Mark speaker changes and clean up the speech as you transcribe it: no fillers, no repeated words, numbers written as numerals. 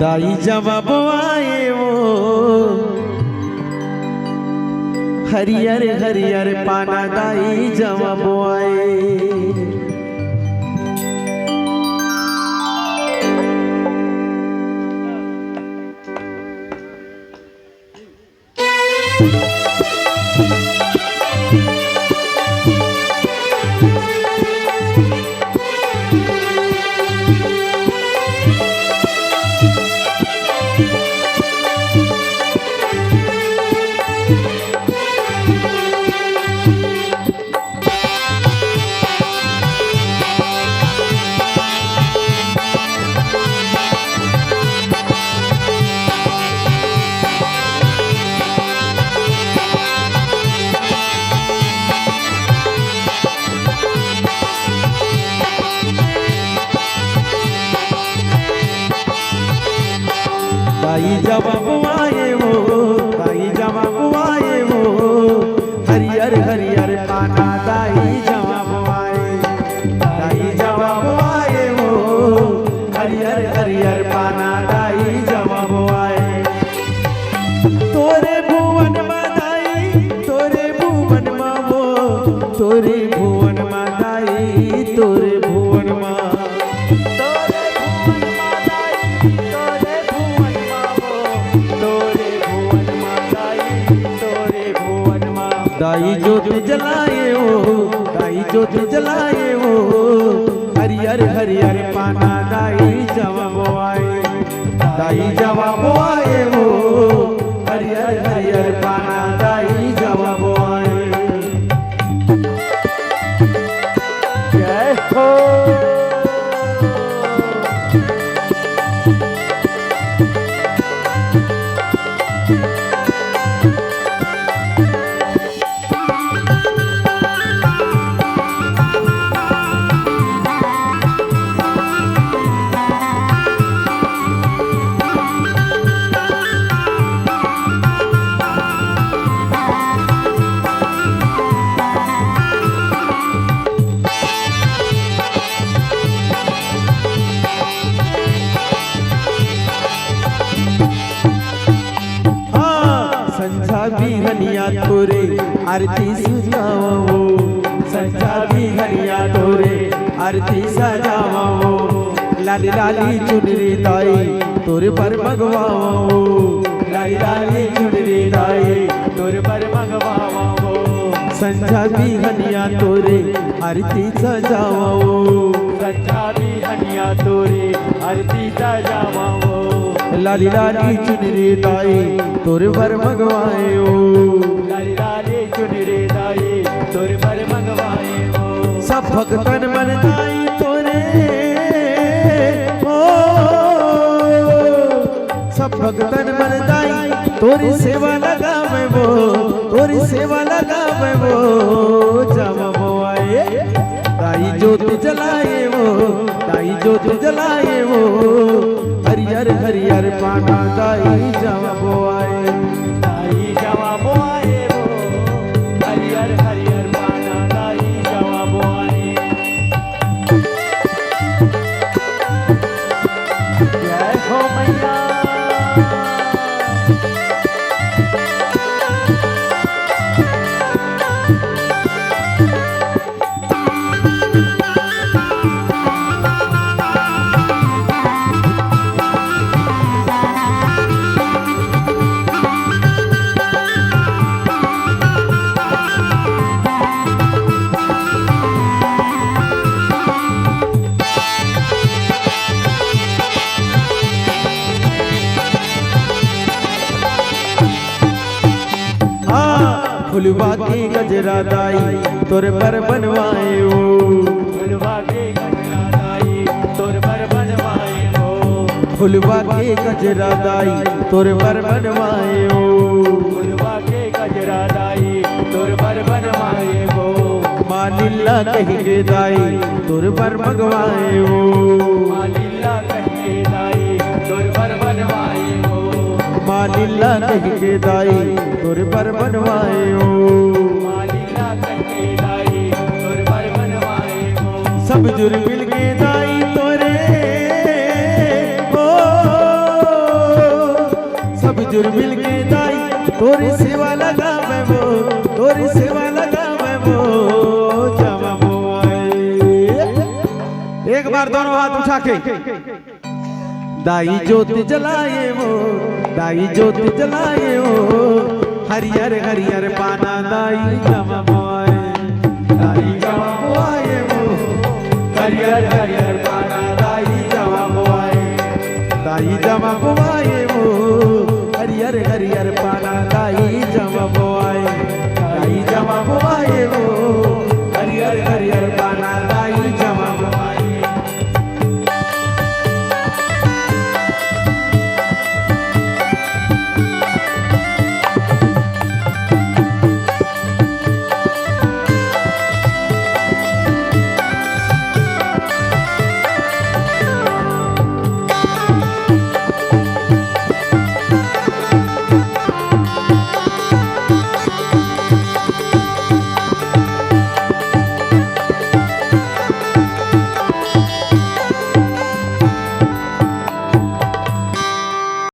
Speaker 1: दाई जवाब आए वो हरियर हरियर पाना दाई जवाब आए। दाई जवाब आए वो दाई जवाब आए वो हरियर हरियर पाना दाई जवाब आए। दाई जवाब आए वो हरियर हरियर पाना दाई जवाब आए। तोरे भुवन में दाई तोरे भुवन में वो तोरे भुवन में दाई तोरे भुवन में दाई जोत जलाए वो दाई जोत जलाए वो हरियर हरियर पाना दाई जवाब आए। दाई जवाब आए वो हरियर हरियर पाना दाई जवाब आए। जय हो संझा भी हनिया तोरे आरती सजावो संझा भी हनिया तोरे आरती सजावो लाली लाली चुनरी दाई तोरे पर मंगवाओ लाली लाली चुनरी दाई तोरे पर मंगवाओ। संझा भी हनिया तोरे आरती सजावो संझा भी हनिया तोरे आरती सजावो लाली लाली चुनरी दाई तोरे पर मंगवाए ओ लाली लाली चुनरी दाई तोरे पर मंगवाए ओ। सब भक्तन मन दाई तोरे ओ सब भक्तन मन दाई तोरी सेवा लगावे वो तोरी सेवा लगावे वो जवाब आए। दाई जोत जलाए वो दाई जोत जलाए वो हरियर हरियर पाना दाई जवाब आए। दाई जवाब आए वो हरियर हरियर पाना दाई जवाब आए। जय हो मैया फुलवा के गजरा दाई तोरे पर बनवाए ओ फुलवा के गजरा दाई तोरे पर बनवाए ओ फुलवा के गजरा दाई तोरे पर बनवाए ओ फुलवा के गजरा दाई तोरे पर बनवाए ओ। माँ लीला कही के दाई तोरे पर मंगवाए ओ माँ लीला कही के दाई तोरे पर बनवाए ओ माँ लीला कही के दाई तोरे पर बनवाए ओ माँ लीला कही के दाई तोरे पर बनवाए ओ। सब जुर मिल के दाई तोरे ओ हुजूर मिलके दाई तोरी सेवा लगावे वो, तोरी सेवा लगावे वो जवाबो आए। एक बार दोनों हाथ उठा के दाई ज्योति जलाए वो, दाई ज्योति जलाए वो, हरियर हरियर पाना दाई जवाबो